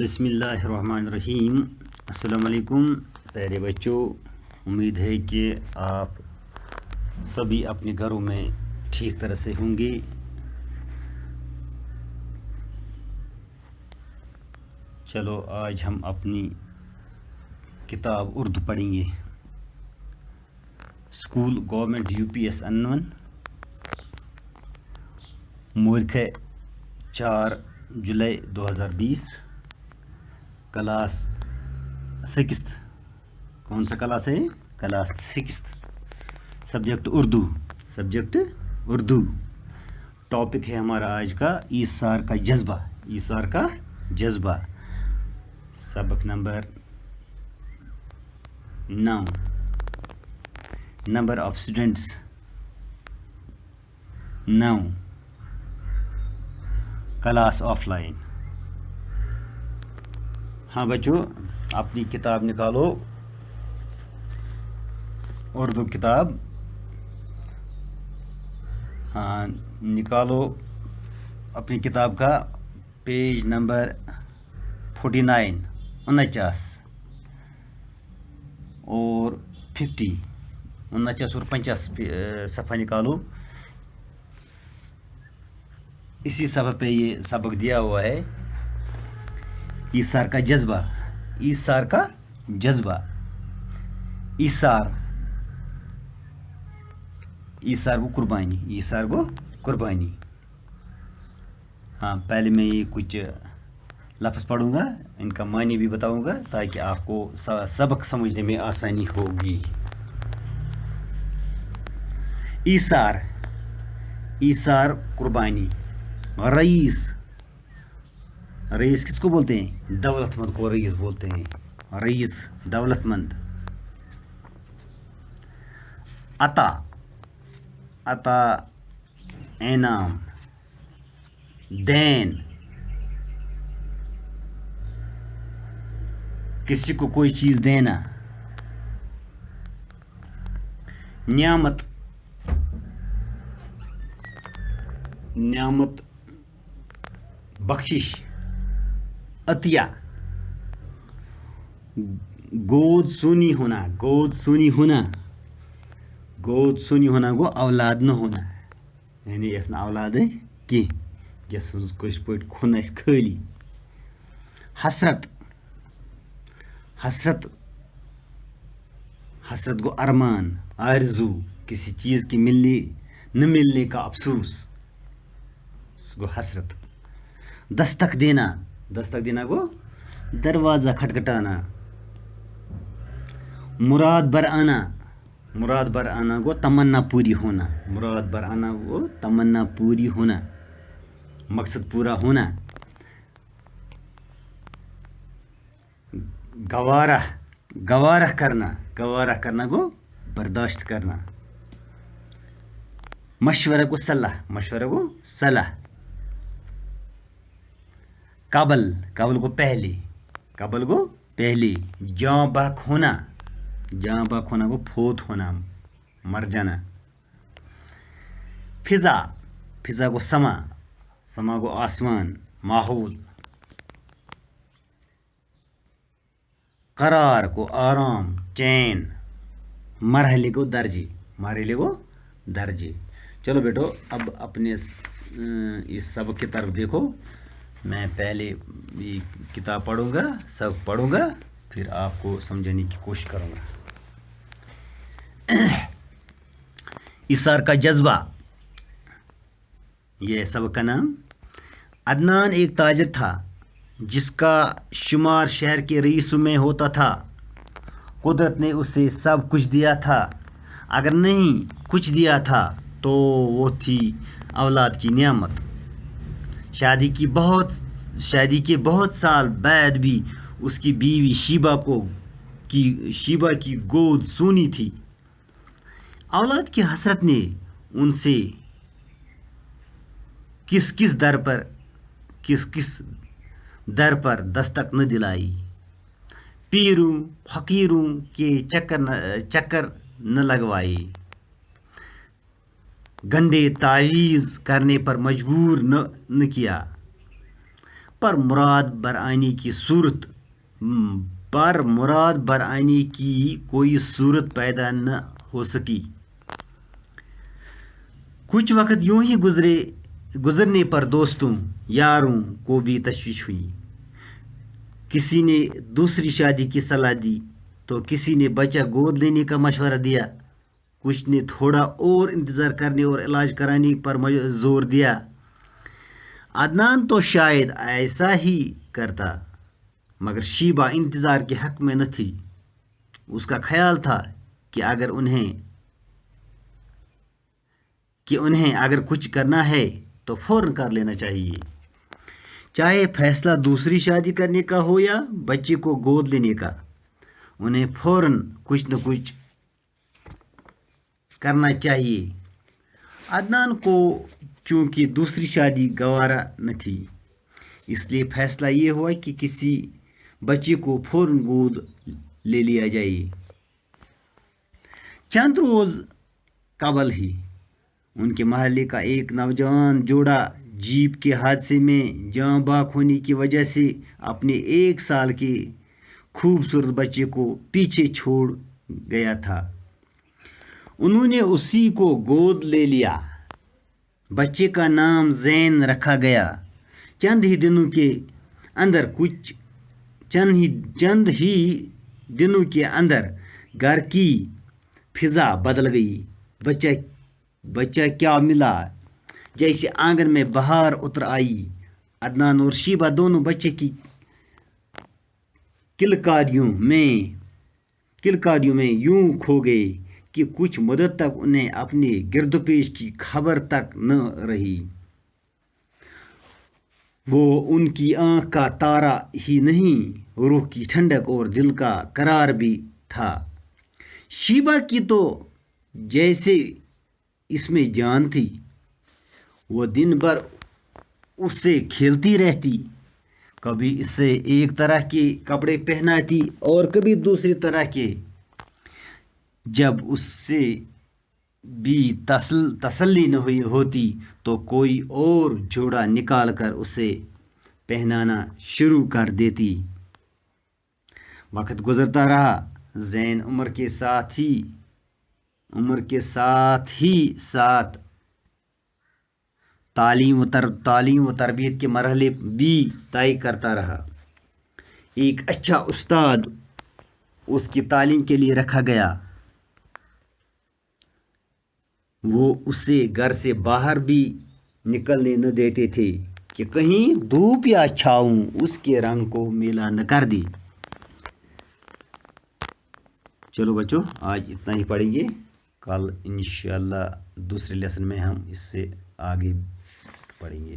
بسم اللہ الرحمن الرحیم۔ السلام علیکم پیارے بچوں، امید ہے کہ آپ سبھی اپنے گھروں میں ٹھیک طرح سے ہوں گے۔ چلو آج ہم اپنی کتاب اردو پڑھیں گے۔ اسکول گورنمنٹ UPS انون، مورکھ 4 جولائی 2020، کلاس 6۔ کون سا کلاس ہے؟ کلاس 6۔ سبجیکٹ اردو۔ ٹاپک ہے ہمارا آج کا ایثار کا جذبہ۔ سبق number 9۔ Number of students 9۔ Class of line. ہاں بچوں، اپنی کتاب نکالو، اردو کتاب نکالو اپنی کتاب کا پیج نمبر 49 اور 50، 49 اور 50 صفحہ نکالو۔ اسی صفحہ پہ یہ سبق دیا ہوا ہے، ایثار کا جذبہ۔ ایثار کو قربانی۔ ہاں، پہلے میں یہ کچھ لفظ پڑھوں گا، ان کا معنی بھی بتاؤں گا تاکہ آپ کو سبق سمجھنے میں آسانی ہوگی۔ ایثار قربانی۔ رئیس کس کو بولتے ہیں؟ دولت مند کو رئیس بولتے ہیں۔ رئیس دولت مند۔ عطا انعام۔ دین کسی کو کوئی چیز دینا۔ نعمت بخشش۔ عطیہ گود سونی ہونا گو اولاد نہ ہونا، یعنی یس نا اولاد کی یس کچھ پٹ کھن اس خالی۔ حسرت گو ارمان، آرزو، کسی چیز کی نہ ملنے کا افسوس، اس کو حسرت۔ دستک دینا گو دروازہ کھٹکھٹانا۔ مراد بر آنا گو تمنا پوری ہونا، مقصد پورا ہونا۔ گوارہ کرنا گو برداشت کرنا۔ مشورہ کو صلاح۔ قبل کو پہلے۔ جاں بحق ہونا کو فوت ہونا، مر جانا۔ فضا کو سما کو آسمان، ماحول۔ قرار کو آرام، چین۔ مرحلے کو درجے۔ چلو بیٹو، اب اپنے اس سبق کی طرف دیکھو۔ میں پہلے یہ کتاب سبق پڑھوں گا، پھر آپ کو سمجھانے کی کوشش کروں گا۔ ایثار کا جذبہ، یہ سبق کا نام۔ عدنان ایک تاجر تھا جس کا شمار شہر کے رئیسوں میں ہوتا تھا۔ قدرت نے اسے سب کچھ دیا تھا، اگر نہیں کچھ دیا تھا تو وہ تھی اولاد کی نعمت۔ شادی کے بہت سال بعد بھی اس کی بیوی شیبہ کی گود سونی تھی۔ اولاد کی حسرت نے ان سے کس در پر دستک نہ دلائی، پیروں فقیروں کے چکر نہ لگوائی، گنڈے تعویذ کرنے پر مجبور نہ کیا، پر مراد برآنے کی کوئی صورت پیدا نہ ہو سکی۔ کچھ وقت یوں ہی گزرنے پر دوستوں یاروں کو بھی تشویش ہوئی۔ کسی نے دوسری شادی کی صلاح دی تو کسی نے بچہ گود لینے کا مشورہ دیا، کچھ نے تھوڑا اور انتظار کرنے اور علاج کرانے پر زور دیا۔ عدنان تو شاید ایسا ہی کرتا، مگر شیبہ انتظار کے حق میں نہ تھی۔ اس کا خیال تھا کہ انہیں اگر کچھ کرنا ہے تو فوراً کر لینا چاہیے، چاہے فیصلہ دوسری شادی کرنے کا ہو یا بچے کو گود لینے کا۔ انہیں فوراً کچھ نہ کچھ کرنا چاہیے۔ عدنان کو چونکہ دوسری شادی گوارا نہ تھی، اس لیے فیصلہ یہ ہوا کہ کسی بچے کو فوراً گود لے لیا جائے۔ چند روز قبل ہی ان کے محلے کا ایک نوجوان جوڑا جیپ کے حادثے میں جاں باک ہونے کی وجہ سے اپنے 1 سال کے خوبصورت بچے کو پیچھے چھوڑ گیا تھا۔ انہوں نے اسی کو گود لے لیا۔ بچے کا نام زین رکھا گیا۔ چند ہی دنوں کے اندر گھر کی فضا بدل گئی۔ بچہ کیا ملا، جیسے آنگن میں بہار اتر آئی۔ عدنان اور شیبہ دونوں بچے کی کلکاریوں میں یوں کھو گئے کہ کچھ مدت تک انہیں اپنے گرد و پیش کی خبر تک نہ رہی۔ وہ ان کی آنکھ کا تارا ہی نہیں، روح کی ٹھنڈک اور دل کا قرار بھی تھا۔ شیبہ کی تو جیسے اس میں جان تھی، وہ دن بھر اس سے کھیلتی رہتی، کبھی اس سے ایک طرح کے کپڑے پہناتی اور کبھی دوسری طرح کے۔ جب اس سے بھی تسلی نہ ہوتی تو کوئی اور جوڑا نکال کر اسے پہنانا شروع کر دیتی۔ وقت گزرتا رہا۔ زین عمر کے ساتھ ہی تعلیم و تربیت کے مرحلے بھی طے کرتا رہا۔ ایک اچھا استاد اس کی تعلیم کے لیے رکھا گیا۔ وہ اسے گھر سے باہر بھی نکلنے نہ دیتے تھے کہ کہیں دھوپ یا چھاؤں اس کے رنگ کو میلا نہ کر دے۔ چلو بچوں، آج اتنا ہی پڑھیں گے۔ کل انشاءاللہ دوسرے لیسن میں ہم اس سے آگے پڑھیں گے۔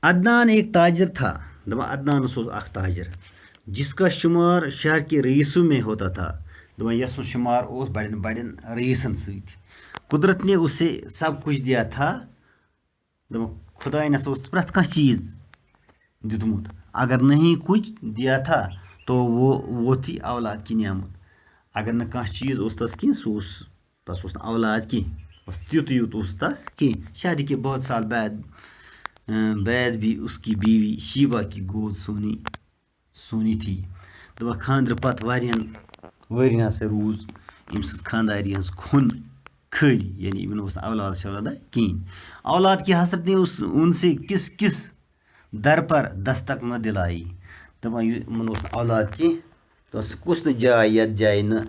عدنان ایک تاجر تھا۔ عدنان اخ تاجر جس کا شمار شہر کے رئیسوں میں ہوتا تھا۔ یس شمار اس بڑن رئیسن ست۔ قدرت نے اسے سب کچھ دیا تھا۔ خدا نے پرت کانٛہہ چیز دیتمت۔ اگر نہیں کچھ دیا تھا تو وہ تھی اولاد کی نعمت۔ اگر نہ کانٛہہ چیز اس تس کی تس نہ اولاد کی، بس تیت اس تس کی۔ شادی کے بہت سال بعد بھی اس کی بیوی شیبہ کی گود سونی تھی۔ خاندر پت واریاہن ورین سے روز ام سز خانداری ہز کھن خالی، یعنی امن اولاد شولاد کہین۔ اولاد کی حسرت نے ان سے کس در پر دستک نہ دلائی۔ امن اولاد کی تو سہ کس نہ جائے یت جائے نہ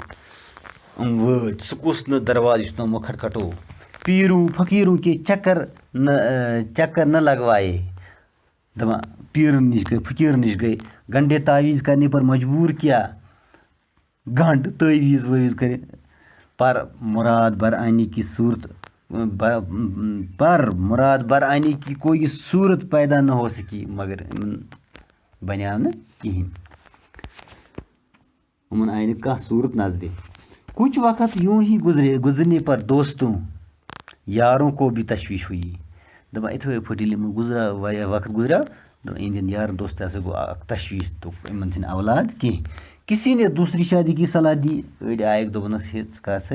وٲتۍ، سہ کس نہ دروازہ اس نمو کھٹکھٹو، پیروں فقیروں کے چکر نہ لگوائے۔ پیروں نش گئے، فقیروں نش گئے، گنڈے تعویذ کرنے پر مجبور کیا۔ گنڈ تعویذ کرے پر مراد بر آنے کی کوئی صورت پیدا نہ ہو سکی، مگر بنیاو نہ کہین، امن آئی نہ کانٛہہ صورت نظرِ۔ کچھ وقت یوں ہی گزرنے پر دوستوں یاروں کو بھی تشویش ہوئی۔ اتھے پھٹ گزرا واریاہ وقت گزرا، اہندین یار دوست ہسا گو تشویش، تو امن چھنہ اولاد کینٛہہ۔ کسی نے دوسری شادی کی صلاح دی، أڑۍ آیکھ دوٚپنکھ ہے ژٕ کر سا